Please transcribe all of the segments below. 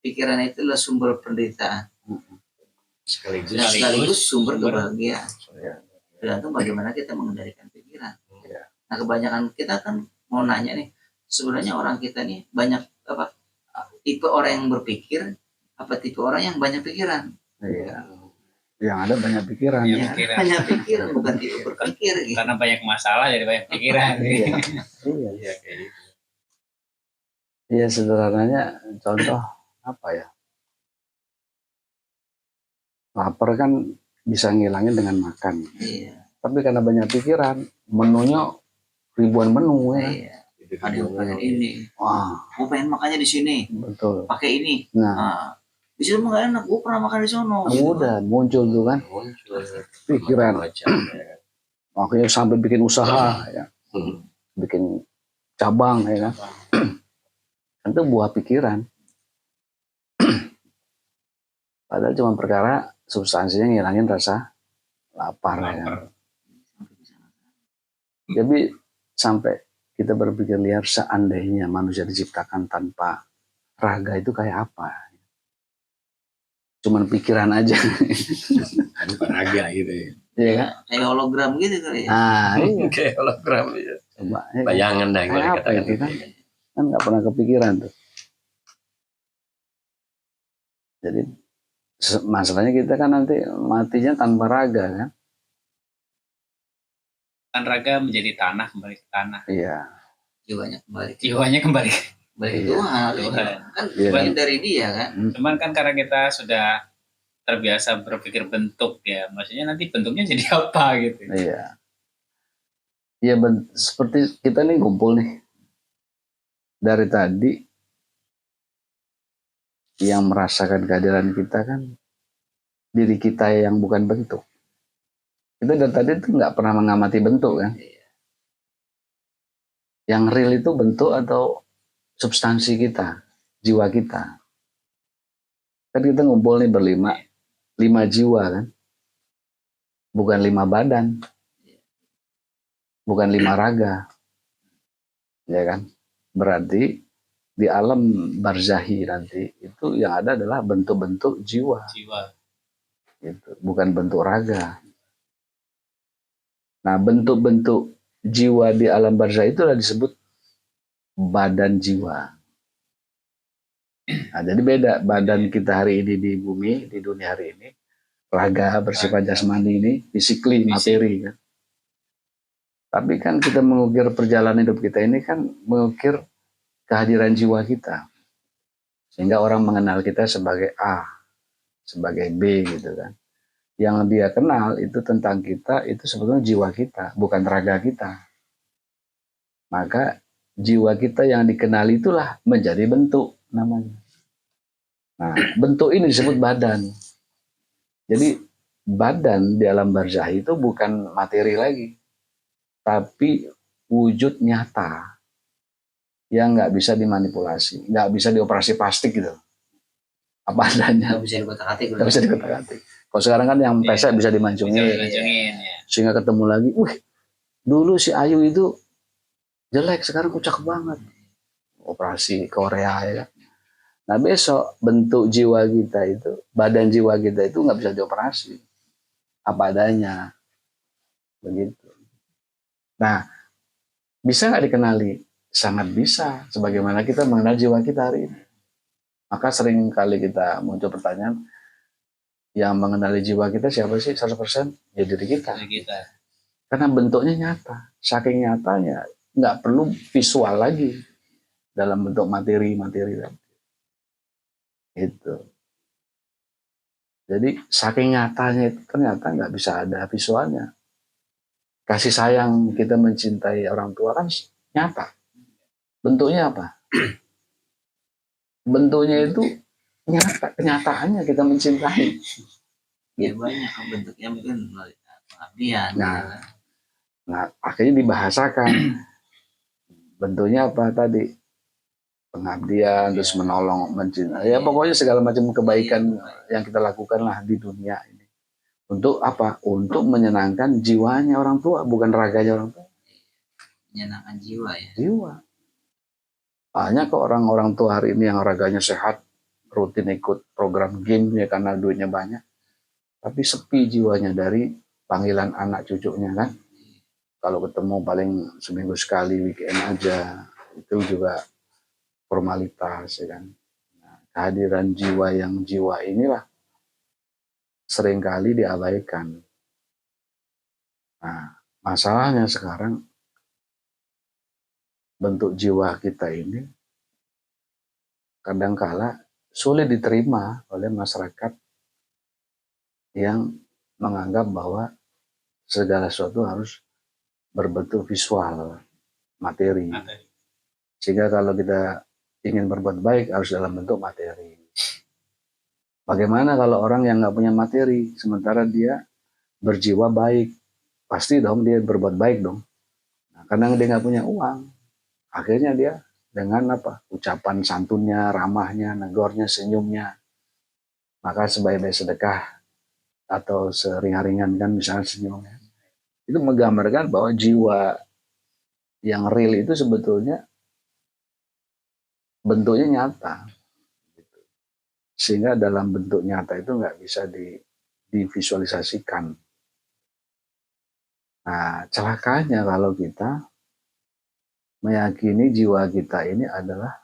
pikiran itu adalah sumber penderitaan. Sekaligus sumber kebahagiaan. Tergantung bagaimana kita mengendalikan pikiran. Nah, kebanyakan kita kan mau nanya nih, sebenarnya orang kita nih banyak apa? Tipe orang yang berpikir apa tipe orang yang banyak pikiran? Iya. Yang ada banyak pikiran. Banyak pikiran bukan tipe berpikir. Gitu. Karena banyak masalah jadi banyak pikiran. Iya. Iya kayak gitu. Iya, sederhananya contoh apa ya? Lapar kan bisa ngilangin dengan makan. Iya. Tapi karena banyak pikiran, menunya ribuan menu ya. Iya. Ada yang pengen ini. Wah, gue pengen makannya di sini. Betul. Pakai ini. Nah, di sini mah gak enak. Gue pernah makan di sono. Udah muncul tuh kan. Pikiran. Makanya sampai bikin usaha ya. Bikin cabang ya kan. Itu buah pikiran. Padahal cuma perkara substansinya ngilangin rasa lapar. Ya kan. Jadi sampai kita berpikir liar seandainya manusia diciptakan tanpa raga itu kayak apa? Cuman pikiran aja. Tanpa raga gitu ya. Iya kan? Kayak hologram gitu kali ya. Nah, iya. Kayak hologram ya. Coba, ya. Bayangan dah kalau apa dikatakan itu gitu. kan? Kan nggak pernah kepikiran tuh. Jadi masalahnya kita kan nanti matinya tanpa raga kan? Kan raga menjadi tanah, kembali ke tanah. Iya. Jiwanya kembali. Balik Tuhan. Kan bagian dari dia kan. Cuman kan karena kita sudah terbiasa berpikir bentuk ya, maksudnya nanti bentuknya jadi apa gitu. Iya. Iya, seperti kita nih kumpul nih. Dari tadi yang merasakan kehadiran kita kan diri kita yang bukan bentuk. Kita dari tadi tuh nggak pernah mengamati bentuk kan. Yang real itu bentuk atau substansi kita, jiwa kita. Kan kita ngumpul nih berlima, 5 jiwa kan. Bukan 5 badan. Bukan 5 raga. Ya kan? Berarti di alam barzahi nanti itu yang ada adalah bentuk-bentuk jiwa. Gitu. Bukan bentuk raga. Nah, bentuk-bentuk jiwa di alam barzah itu disebut badan jiwa. Nah, jadi beda badan kita hari ini di bumi, di dunia hari ini, raga bersifat jasmani ini, physically, materi kan. Tapi kan kita mengukir perjalanan hidup kita ini kan mengukir kehadiran jiwa kita. Sehingga orang mengenal kita sebagai A, sebagai B gitu kan. Yang dia kenal itu tentang kita itu sebetulnya jiwa kita, bukan raga kita. Maka jiwa kita yang dikenali itulah menjadi bentuk namanya. Nah, bentuk ini disebut badan. Jadi badan di alam barzah itu bukan materi lagi, tapi wujud nyata yang nggak bisa dimanipulasi, nggak bisa dioperasi plastik gitu. Apa adanya. Nggak bisa dikotak-atik. Nggak bisa dikotak-atik. Kalau sekarang kan yang pesek bisa dimancungin. Sehingga ketemu lagi, wih, dulu si Ayu itu jelek, sekarang kok cakep banget. Operasi Korea ya. Nah besok bentuk jiwa kita itu, badan jiwa kita itu nggak bisa dioperasi. Apa adanya. Begitu. Nah, bisa nggak dikenali? Sangat bisa. Sebagaimana kita mengenal jiwa kita hari ini. Maka sering kali kita muncul pertanyaan, yang mengenali jiwa kita siapa sih 100%? Ya diri kita. Karena bentuknya nyata. Saking nyatanya, nggak perlu visual lagi dalam bentuk materi-materi tadi. Itu. Jadi saking nyatanya itu ternyata nggak bisa ada visualnya. Kasih sayang kita mencintai orang tua kan nyata. Bentuknya apa? Bentuknya itu nyata, kenyataannya kita mencintai. Ya banyak bentuknya mungkin pengabdian. Nah, akhirnya dibahasakan. Bentuknya apa tadi? Pengabdian, terus menolong, mencintai. Ya pokoknya segala macam kebaikan yang kita lakukan lah di dunia ini. Untuk apa? Untuk menyenangkan jiwanya orang tua, bukan raganya orang tua. Menyenangkan jiwa ya. Jiwa. Banyak kok orang-orang tua hari ini yang raganya sehat, rutin ikut program game ya karena duitnya banyak, tapi sepi jiwanya dari panggilan anak cucunya kan. Kalau ketemu paling seminggu sekali, weekend aja, itu juga formalitas ya kan. Nah, kehadiran jiwa inilah seringkali diabaikan. Nah, masalahnya sekarang bentuk jiwa kita ini kadangkala sulit diterima oleh masyarakat yang menganggap bahwa segala sesuatu harus berbentuk visual, materi. Sehingga kalau kita ingin berbuat baik harus dalam bentuk materi. Bagaimana kalau orang yang nggak punya materi, sementara dia berjiwa baik, pasti dong dia berbuat baik dong. Nah, karena dia nggak punya uang, akhirnya dia dengan apa? Ucapan santunnya, ramahnya, negornya, senyumnya, maka sebaik-baik sedekah atau seringan-ringan kan misalnya senyumnya. Itu menggambarkan bahwa jiwa yang real itu sebetulnya bentuknya nyata. Sehingga dalam bentuk nyata itu nggak bisa divisualisasikan. Nah, celakanya kalau kita meyakini jiwa kita ini adalah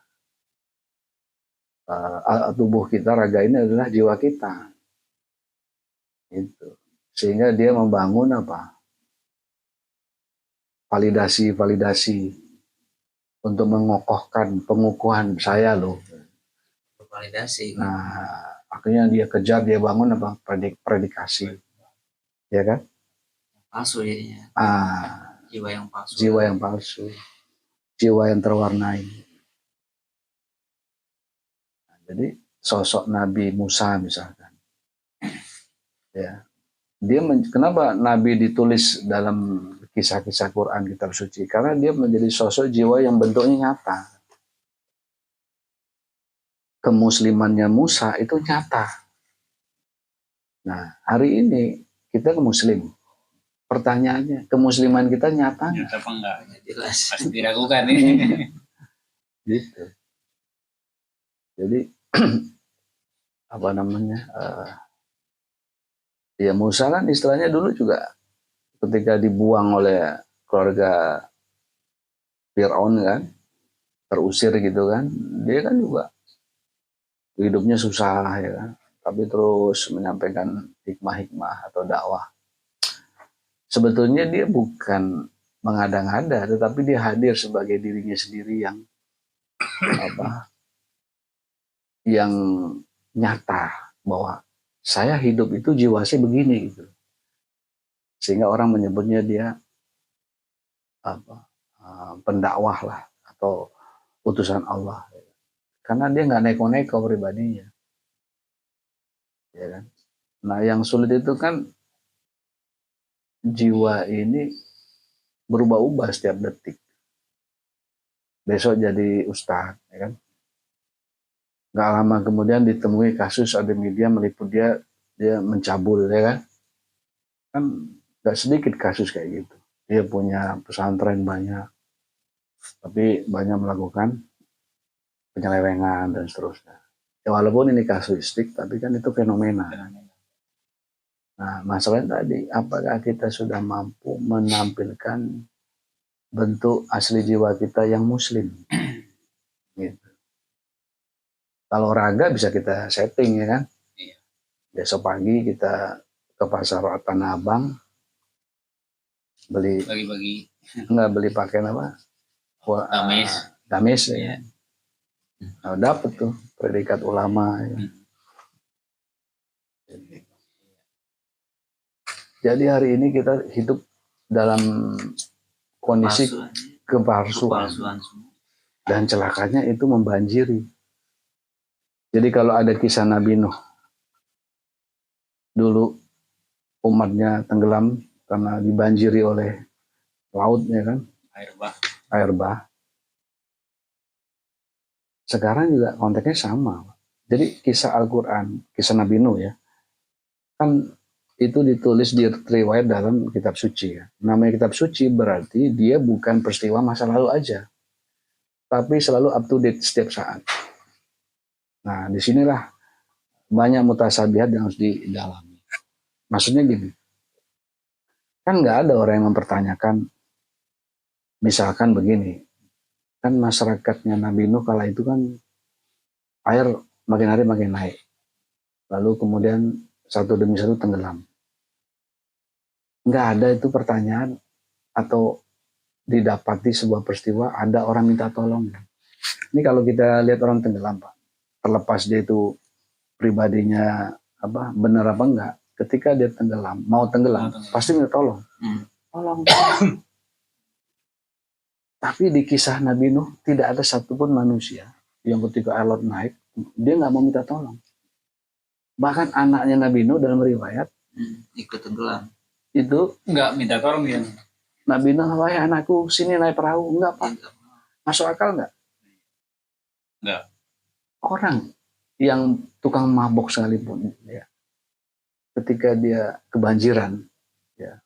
tubuh kita, raga ini adalah jiwa kita. Itu. Sehingga dia membangun apa? Validasi untuk mengokohkan pengukuhan saya loh. Validasi. Nah, akhirnya dia kejar, dia bangun apa? Predikasi. Ya kan? Palsu jadinya. Jiwa yang palsu. Jiwa yang palsu. Jiwa yang terwarnai. Nah, jadi sosok Nabi Musa misalkan. Ya. Kenapa Nabi ditulis dalam kisah-kisah Quran kitab suci? Karena dia menjadi sosok jiwa yang bentuknya nyata. Kemuslimannya Musa itu nyata. Nah, hari ini kita muslim. Pertanyaannya, kemusliman kita nyata nggak? Nyata apa enggak? Jelas. Pasti diragukan ini. Gitu. Jadi apa namanya? Ya Musa kan istilahnya dulu juga ketika dibuang oleh keluarga Fir'aun kan, terusir gitu kan, dia kan juga hidupnya susah ya kan, tapi terus menyampaikan hikmah-hikmah atau dakwah. Sebetulnya dia bukan mengada-ngada, tetapi dia hadir sebagai dirinya sendiri yang apa? Yang nyata bahwa saya hidup itu jiwa saya begini gitu. Sehingga orang menyebutnya dia apa? Pendakwah lah atau utusan Allah. Karena dia nggak neko-neko pribadinya. Ya kan? Nah, yang sulit itu kan jiwa ini berubah-ubah setiap detik. Besok jadi ustadz, ya kan? Nggak lama kemudian ditemui kasus ada media meliput dia mencabul, ya kan? Kan nggak sedikit kasus kayak gitu. Dia punya pesantren banyak, tapi banyak melakukan penyelewengan dan seterusnya. Ya walaupun ini kasuistik, tapi kan itu fenomena. Nah, masalahnya tadi, apakah kita sudah mampu menampilkan bentuk asli jiwa kita yang muslim? Gitu. Kalau raga bisa kita setting ya kan? Iya. Besok pagi kita ke pasar Tanah Abang, beli Bagi-bagi. nggak beli pakaian apa? Gamis. Gamis ya. Iya. Nah, dapet tuh predikat ulama. Ya. Jadi hari ini kita hidup dalam kondisi kepalsuan. Dan celakanya itu membanjiri. Jadi kalau ada kisah Nabi Nuh, dulu umatnya tenggelam karena dibanjiri oleh laut ya kan, air bah. Sekarang juga konteksnya sama. Jadi kisah Al-Quran, kisah Nabi Nuh ya, kan itu ditulis di riwayat dalam kitab suci ya. Namanya kitab suci berarti dia bukan peristiwa masa lalu aja, tapi selalu up to date setiap saat. Nah, disinilah banyak mutasabihat yang harus didalami. Maksudnya gini, kan nggak ada orang yang mempertanyakan, misalkan begini, kan masyarakatnya Nabi Nuh kala itu kan air makin hari makin naik. Lalu kemudian satu demi satu tenggelam. Nggak ada itu pertanyaan atau didapati sebuah peristiwa ada orang minta tolong. Ini kalau kita lihat orang tenggelam, Pak, terlepas dia itu pribadinya apa benar apa enggak, ketika dia tenggelam, mau tenggelam, pasti minta tolong. Tolong. Tapi di kisah Nabi Nuh tidak ada satupun manusia yang ketika air laut naik, dia nggak mau minta tolong. Bahkan anaknya Nabi Nuh dalam riwayat ikut tenggelam. itu Nggak minta tolong ya. Nabi Nuh, wahai anakku, sini naik perahu. Enggak, Pak. Masuk akal enggak? Enggak. Orang yang tukang mabok sekalipun, ya, ketika dia kebanjiran, ya,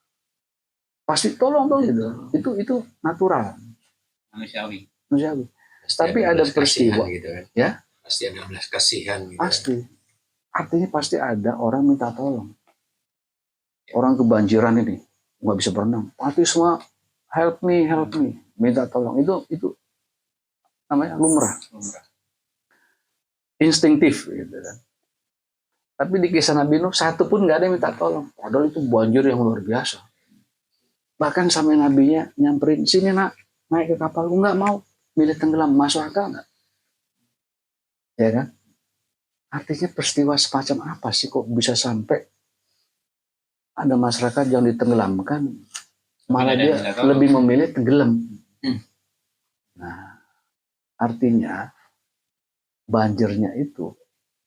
pasti tolong gitu. Itu natural, Manusiawi. manusiawi. Tapi ada peristiwa, gitu kan. ya, Pasti ada belas kasihan gitu. pasti. Artinya pasti ada orang minta tolong. Orang kebanjiran ini nggak bisa berenang, pasti semua help me, minta tolong. Itu namanya lumrah, instinktif gitu kan. Tapi di kisah Nabi Nuh satu pun nggak ada yang minta tolong, padahal itu banjir yang luar biasa. Bahkan sampai nabinya nyamperin, sini nak, naik ke kapal. Nggak mau, milih tenggelam. Masuk akal nggak? Ya kan? Artinya peristiwa semacam apa sih kok bisa sampai ada masyarakat yang ditenggelamkan, malah dia lebih memilih tenggelam. Nah, artinya banjirnya itu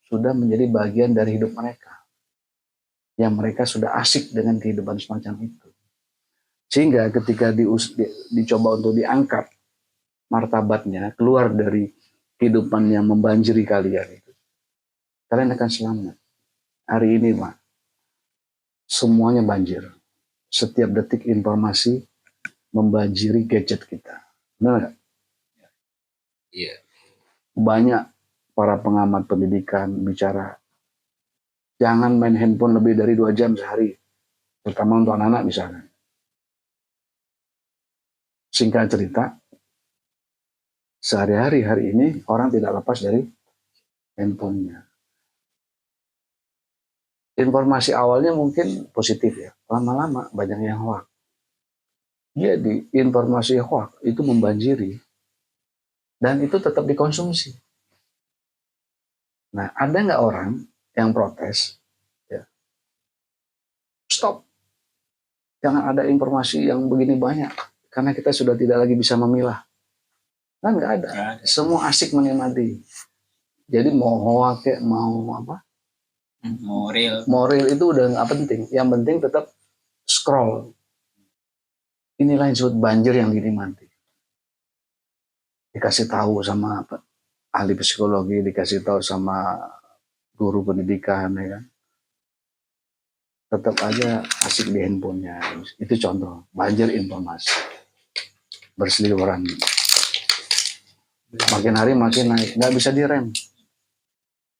sudah menjadi bagian dari hidup mereka, yang mereka sudah asik dengan kehidupan semacam itu. Sehingga ketika dicoba untuk diangkat martabatnya keluar dari kehidupan yang membanjiri kalian itu, kalian akan selamat. Hari ini, Pak, semuanya banjir. Setiap detik informasi membanjiri gadget kita. Benar nggak? Iya. Banyak para pengamat pendidikan bicara, jangan main handphone lebih dari 2 jam sehari. Terutama untuk anak-anak misalnya. Singkat cerita, sehari-hari hari ini orang tidak lepas dari handphonenya. Informasi awalnya mungkin positif ya, lama-lama banyak yang hoax. Jadi informasi hoax itu membanjiri dan itu tetap dikonsumsi. Nah, ada nggak orang yang protes? Ya. Stop, jangan ada informasi yang begini banyak karena kita sudah tidak lagi bisa memilah. Kan nggak ada. Semua asik menikmati. Jadi mau hoax kayak mau apa? Moral itu udah nggak penting. Yang penting tetap scroll. Inilah yang disebut banjir yang dinikmati. Dikasih tahu sama apa, ahli psikologi, dikasih tahu sama guru pendidikan, ya kan. Tetap aja asik di handphonenya. Itu contoh banjir informasi berseliweran. Makin hari makin naik, nggak bisa direm.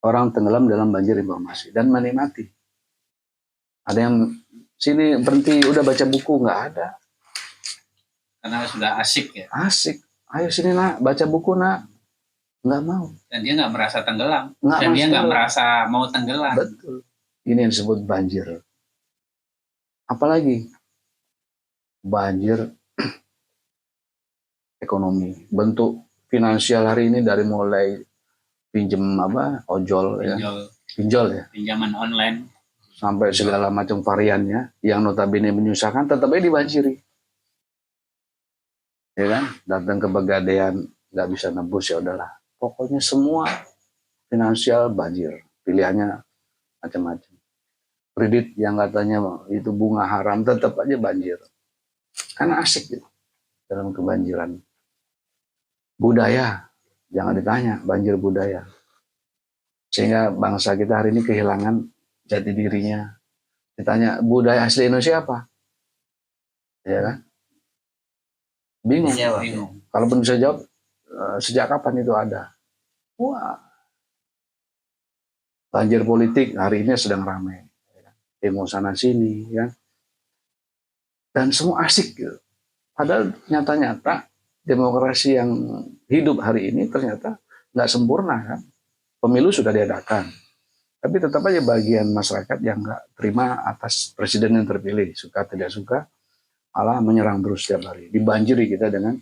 Orang tenggelam dalam banjir informasi dan menikmati. Ada yang sini berhenti, udah baca buku, nggak ada. Karena sudah asik ya. Asik, ayo sini nak, baca buku nak. Nggak mau. Dan dia nggak merasa tenggelam. Nggak dan dia nggak tenggelam. merasa mau tenggelam. Betul. Ini yang disebut banjir. Apalagi banjir ekonomi, bentuk finansial hari ini dari mulai pinjem apa, ojol ya, pinjol ya, pinjaman online, sampai segala macam variannya yang notabene menyusahkan, tetap aja dibanjiri. Ya kan, datang ke Pegadaian nggak bisa nebus, ya udahlah. Pokoknya semua finansial banjir, pilihannya macam-macam. Kredit yang katanya itu bunga haram tetap aja banjir. Karena asik gitu dalam kebanjiran. Budaya, jangan ditanya, banjir budaya. Sehingga bangsa kita hari ini kehilangan jati dirinya. Ditanya, budaya asli Indonesia apa? Ya kan? Bingung. Kalaupun bisa jawab, sejak kapan itu ada? Wah, Banjir politik hari ini sedang ramai, demo sana sini, ya. Dan semua asik gitu. Padahal nyata-nyata demokrasi yang hidup hari ini ternyata nggak sempurna kan. Pemilu sudah diadakan, tapi tetap aja bagian masyarakat yang nggak terima atas presiden yang terpilih, suka tidak suka, malah menyerang terus setiap hari. Dibanjiri kita dengan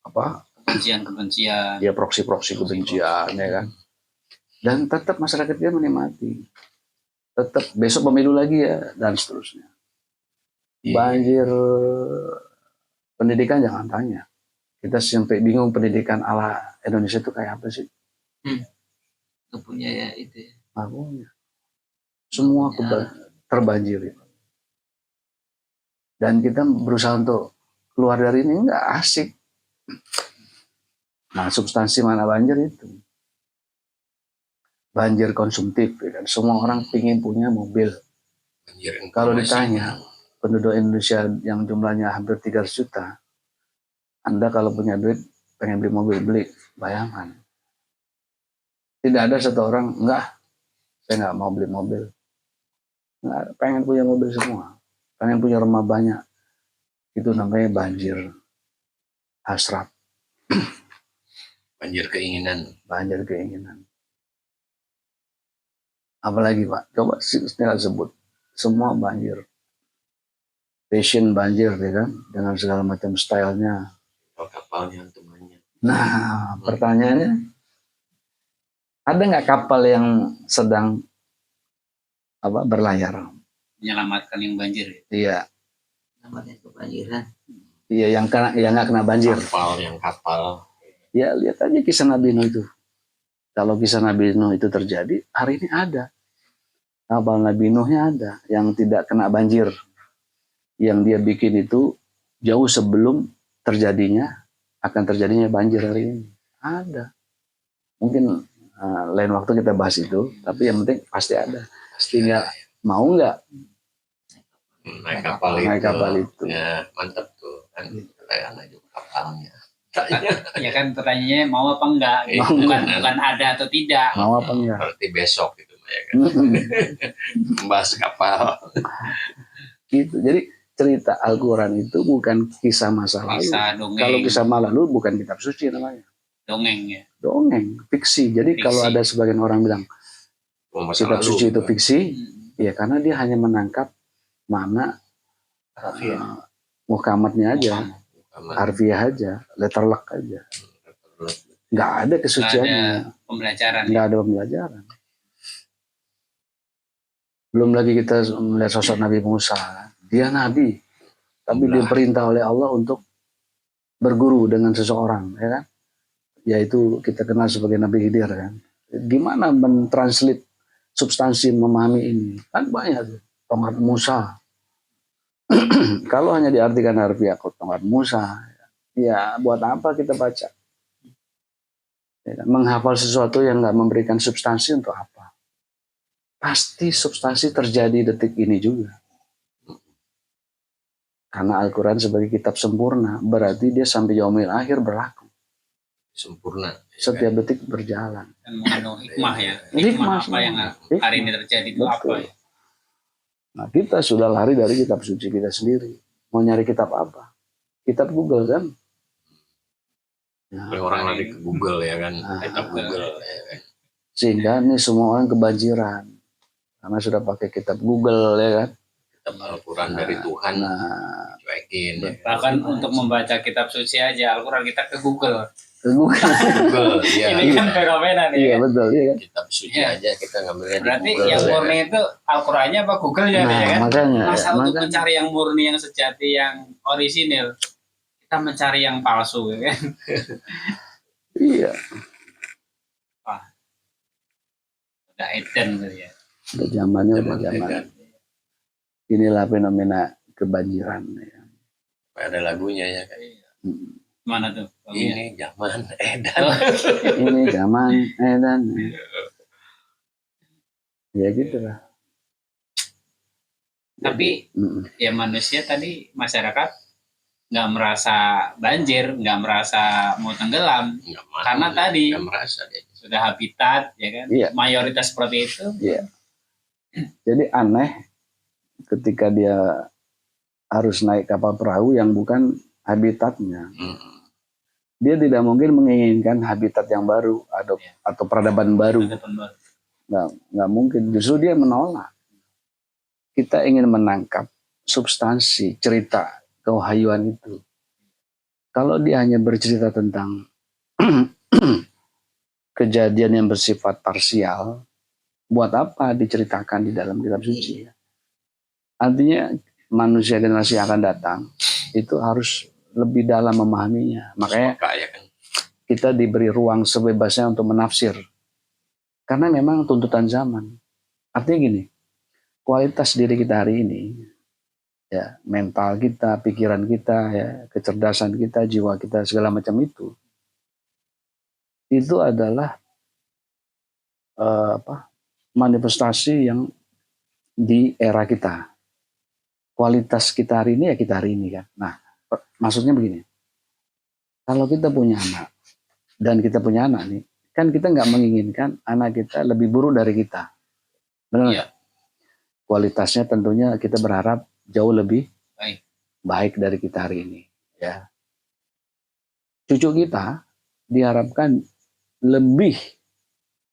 apa? Kebencian. Ya proksi-proksi kebencian, ya kan. Dan tetap masyarakat dia menikmati. Tetap besok pemilu lagi ya dan seterusnya. Banjir pendidikan jangan tanya. Kita sampai bingung pendidikan ala Indonesia itu kayak apa sih? Nggak punya ya itu ya. Nggak punya. Semua terbanjiri. Dan kita berusaha untuk keluar dari ini nggak asik. Nah, substansi mana banjir itu? Banjir konsumtif, ya kan? Semua orang ingin punya mobil. Banjir Kalau informasi. ditanya penduduk Indonesia yang jumlahnya hampir 300 juta, Anda kalau punya duit pengen beli mobil, beli. Bayangkan. Tidak ada satu orang, enggak, saya nggak mau beli mobil. Enggak, pengen punya mobil semua. Pengen punya rumah banyak. Itu namanya banjir hasrat, Banjir keinginan. banjir keinginan. Apalagi Pak, coba tinggal sebut. Semua banjir. Fashion banjir, ya kan? Dengan segala macam stylenya. Kapalnya temannya. Nah, pertanyaannya, ada nggak kapal yang sedang berlayar? Menyelamatkan yang banjir. Iya, Namanya kebanjiran. iya yang nggak kena banjir. Kapal. Ya lihat aja kisah Nabi Nuh itu. Kalau kisah Nabi Nuh itu terjadi, hari ini ada. Kapal Nabi Nuhnya ada yang tidak kena banjir. Yang dia bikin itu jauh sebelum akan terjadinya banjir hari ini. Ada. Mungkin lain waktu kita bahas itu, tapi yang penting pasti ada. Tinggal mau nggak Naik kapal itu. Ya, mantap tuh. Kan kita aja kapalnya. Ya kan pertanyaannya mau apa enggak? Gitu. Bukan ada atau tidak. Mau apa enggak? Berarti besok gitu ya kan. Membahas kapal. Gitu. Jadi cerita Al-Quran itu bukan kisah masa lalu. Dongeng. Kalau kisah masa lalu bukan kitab suci namanya. Dongeng ya. Dongeng, fiksi. Jadi kalau ada sebagian orang bilang kitab suci itu fiksi, ya karena dia hanya menangkap mana muhkamatnya aja, harfiah aja, letterlock aja. Nggak ada kesuciannya. Nggak ada pembelajaran. Belum lagi kita melihat sosok Nabi Musa. Dia Nabi, tapi dia perintah oleh Allah untuk berguru dengan seseorang, ya kan? Yaitu kita kenal sebagai Nabi Khidir, kan? Gimana mentranslate substansi memahami ini? Kan banyak tuh. Tongkat Musa. Kalau hanya diartikan harfiah tongkat Musa, ya buat apa kita baca? Ya kan? Menghafal sesuatu yang nggak memberikan substansi untuk apa? Pasti substansi terjadi detik ini juga. Karena Al-Quran sebagai kitab sempurna, berarti dia sampai yaumil akhir berlaku. Sempurna. Setiap detik berjalan. Dan mengandung hikmah ya. Hikmah apa yang hari ini terjadi itu apa ya? Nah, kita sudah lari dari kitab suci kita sendiri. Mau nyari kitab apa? Kitab Google kan? Nah, orang lari ke Google ya kan. Kitab Google ya kan. Sehingga ini semua orang kebanjiran. Karena sudah pakai kitab Google ya kan. Kitab Al-Quran dari Tuhan. Cuekin. Ya. Bahkan untuk membaca kitab suci aja Al-Quran kita ke Google. Google, iya. Ini kan fenomena nih. Iya betul, iya kan. Kitab suci aja kita ngambilnya di Berarti Google. yang murni itu Al-Qurannya apa Google-nya ya kan? Makanya. Masa untuk mencari yang murni, yang sejati, yang orisinil, kita mencari yang palsu ya kan? Iya. Wah, udah eden gitu ya. Udah zamannya udah zaman. Inilah fenomena kebanjiran. Ya. Ada lagunya ya kan. Mana tuh? Ini zaman edan. Ini zaman edan. Ya gitu lah. Tapi ya manusia tadi masyarakat nggak merasa banjir, nggak merasa mau tenggelam, Nggak mau, karena tadi nggak merasa dia. sudah habitat, ya kan? Iya. Mayoritas seperti itu. Iya. Jadi aneh ketika dia harus naik kapal perahu yang bukan habitatnya. Dia tidak mungkin menginginkan habitat yang baru atau peradaban baru. Nggak mungkin. Justru dia menolak. Kita ingin menangkap substansi cerita kewahayuan itu. Kalau dia hanya bercerita tentang kejadian yang bersifat parsial, buat apa diceritakan di dalam kitab suci? Artinya manusia generasi yang akan datang itu harus lebih dalam memahaminya. Makanya kita diberi ruang sebebasnya untuk menafsir. Karena memang tuntutan zaman. Artinya gini, kualitas diri kita hari ini, ya mental kita, pikiran kita, ya kecerdasan kita, jiwa kita, segala macam itu adalah manifestasi yang di era kita. Kualitas kita hari ini ya kita hari ini kan. Nah, maksudnya begini, kalau kita punya anak dan kita punya anak nih, kan kita nggak menginginkan anak kita lebih buruk dari kita, benar? Iya. Kualitasnya tentunya kita berharap jauh lebih baik dari kita hari ini. Ya, cucu kita diharapkan lebih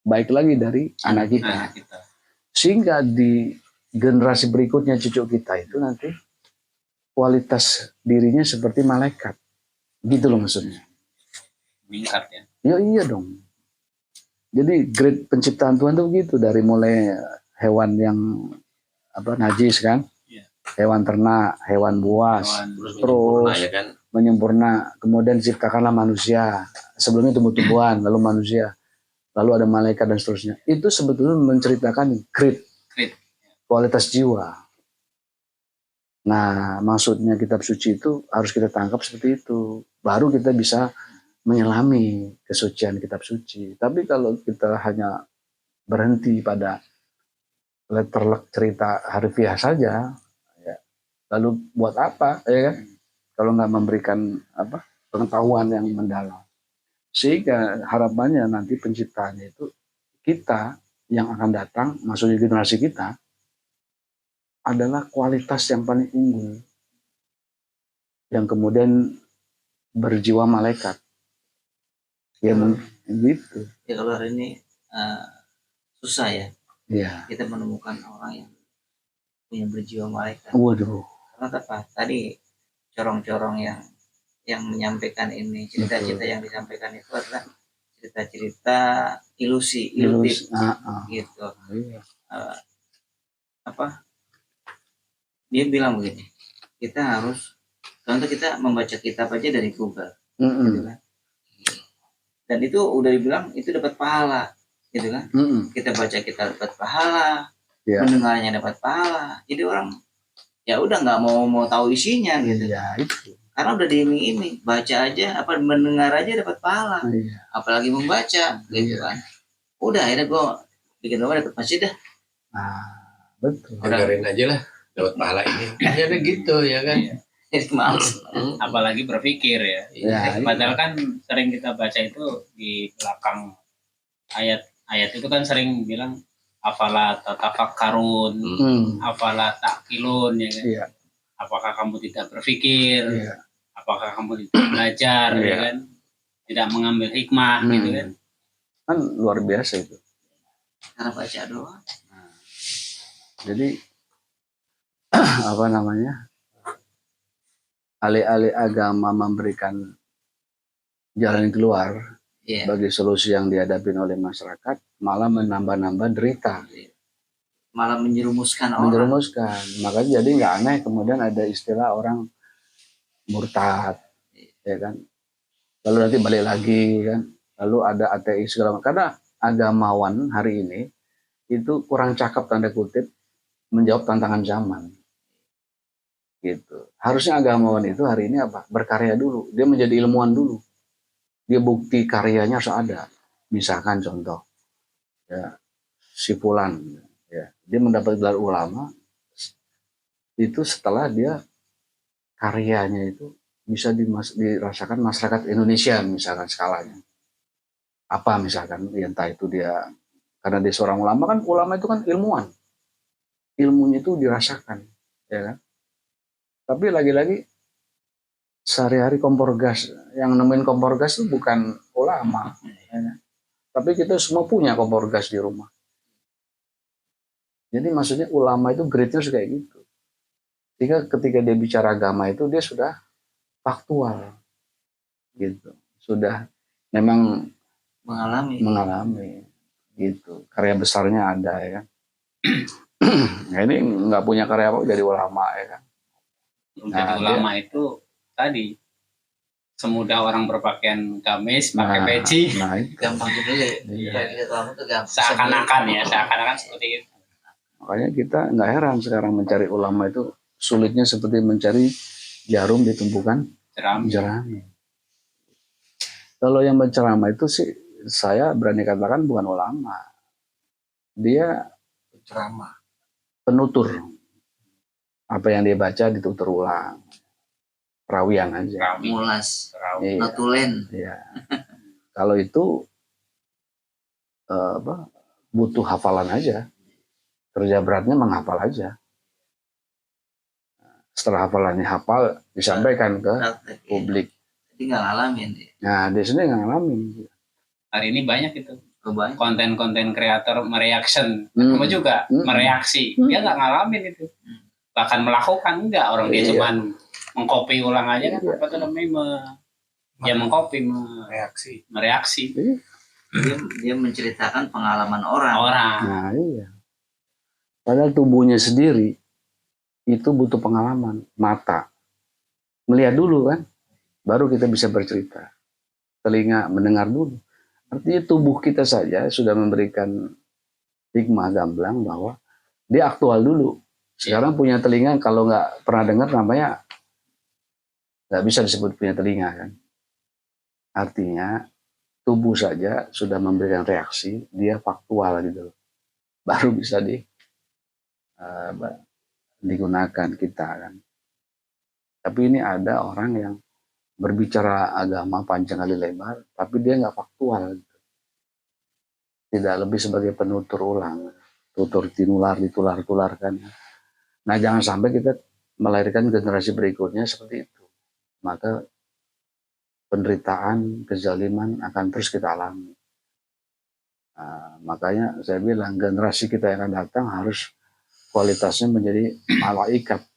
baik lagi dari anak kita. Sehingga di generasi berikutnya cucu kita itu nanti kualitas dirinya seperti malaikat. Gitu loh maksudnya. Meningkat ya. Ya iya dong. Jadi grade penciptaan Tuhan itu begitu, dari mulai hewan yang najis kan, hewan ternak, hewan buas, terus ya kan? menyempurna, kemudian ciptakanlah manusia, sebelumnya tumbuh-tumbuhan, lalu manusia, lalu ada malaikat dan seterusnya. Itu sebetulnya menceritakan grade kualitas jiwa. Nah, maksudnya kitab suci itu harus kita tangkap seperti itu. Baru kita bisa menyelami kesucian kitab suci. Tapi kalau kita hanya berhenti pada letterlek cerita harfiah saja, ya, lalu buat apa, ya kan? Kalau nggak memberikan pengetahuan yang mendalam. Sehingga harapannya nanti penciptaannya itu kita yang akan datang, maksudnya generasi kita, adalah kualitas yang paling unggul, yang kemudian berjiwa malaikat. Ya gitu. Ya kalau hari ini susah ya. Ya. Kita menemukan orang yang punya berjiwa malaikat. Waduh. Karena apa? Tadi corong-corong yang menyampaikan ini, cerita-cerita yang disampaikan itu adalah cerita-cerita ilusi, ilutif, gitu. Iya. Dia bilang begini, kita harus, contoh kita membaca kitab aja dari Google, gitu kan? Dan itu udah dibilang itu dapat pahala, gitu kan? Kita baca kita dapat pahala, mendengarnya dapat pahala. Jadi orang ya udah nggak mau tahu isinya, gitu. Ya, itu. Karena udah diiming-iming, baca aja, mendengar aja dapat pahala, apalagi membaca, gitu kan? Udah akhirnya gue bikin rumah dapat masjid dah. Nah, betul. Dengerin aja lah, dapat pahala ini. Ya ada gitu ya kan. Jadi males. Apalagi berpikir ya. Padahal kan sering kita baca itu di belakang ayat itu kan sering bilang afala tatafakkarun, afala takilun, ya kan. Iya. Apakah kamu tidak berpikir? Iya. Apakah kamu tidak belajar, ya kan? Tidak mengambil hikmah, gitu kan? Kan luar biasa itu. Karena baca doang. Jadi alih-alih agama memberikan jalan keluar bagi solusi yang dihadapi oleh masyarakat, malah menambah-nambah derita, malah menjerumuskan. Makanya jadi nggak aneh kemudian ada istilah orang murtad, ya kan, lalu nanti balik lagi kan, lalu ada ateis segala macam. Karena agamawan hari ini itu kurang cakap tanda kutip menjawab tantangan zaman, gitu. Harusnya agamawan itu hari ini berkarya dulu, dia menjadi ilmuwan dulu, dia bukti karyanya harus ada. Misalkan contoh, ya, si Fulan, ya, dia mendapat gelar ulama itu setelah dia karyanya itu bisa dirasakan masyarakat Indonesia misalkan skalanya. Apa misalkan, ya entah itu dia, karena dia seorang ulama kan, ulama itu kan ilmuwan. Ilmunya itu dirasakan, ya kan. Tapi lagi-lagi sehari-hari kompor gas, yang nemuin kompor gas itu bukan ulama. Ya kan? Tapi kita semua punya kompor gas di rumah. Jadi maksudnya ulama itu grade-nya sudah kayak gitu. Sehingga ketika dia bicara agama itu dia sudah faktual. Gitu. Sudah memang mengalami gitu. Karya besarnya ada ya kan. Nah ini nggak punya karya apa jadi ulama ya kan. Jadi ulama itu tadi semudah orang berpakaian gamis, pakai peci, gampang gitu ya. Seakan-akan seperti itu. Makanya kita nggak heran sekarang mencari ulama itu sulitnya seperti mencari jarum di tumpukan jerami. Kalau yang berceramah itu sih saya berani katakan bukan ulama. Dia ceramah, penutur. Apa yang dia baca ditutur ulang. Perawian aja. Mulas, iya. notulen. Iya. Kalau itu butuh hafalan aja. Kerja beratnya menghafal aja. Setelah hafalannya hafal, disampaikan ke publik. Jadi nggak ngalamin. Nah, dia sendiri nggak ngalamin. Hari ini banyak itu. Konten-konten kreator mereaction. Kamu juga mereaksi. Dia nggak ngalamin itu. Bahkan melakukan enggak. Orang dia cuman mengcopy ulang aja kan. Apa tuh namanya? Mengcopy, mereaksi. Dia menceritakan pengalaman orang. Nah, iya. Padahal tubuhnya sendiri itu butuh pengalaman, mata. Melihat dulu kan, baru kita bisa bercerita. Telinga mendengar dulu. Artinya tubuh kita saja sudah memberikan hikmah gamblang bahwa dia aktual dulu. Sekarang punya telinga, kalau nggak pernah dengar namanya nggak bisa disebut punya telinga kan. Artinya tubuh saja sudah memberikan reaksi, dia faktual gitu. Baru bisa digunakan kita kan. Tapi ini ada orang yang berbicara agama panjang kali lebar, tapi dia nggak faktual. Gitu. Tidak lebih sebagai penutur ulang, tutur tinular ditular-tularkan. Nah jangan sampai kita melahirkan generasi berikutnya seperti itu. Maka penderitaan, kezaliman akan terus kita alami. Nah, makanya saya bilang generasi kita yang akan datang harus kualitasnya menjadi malaikat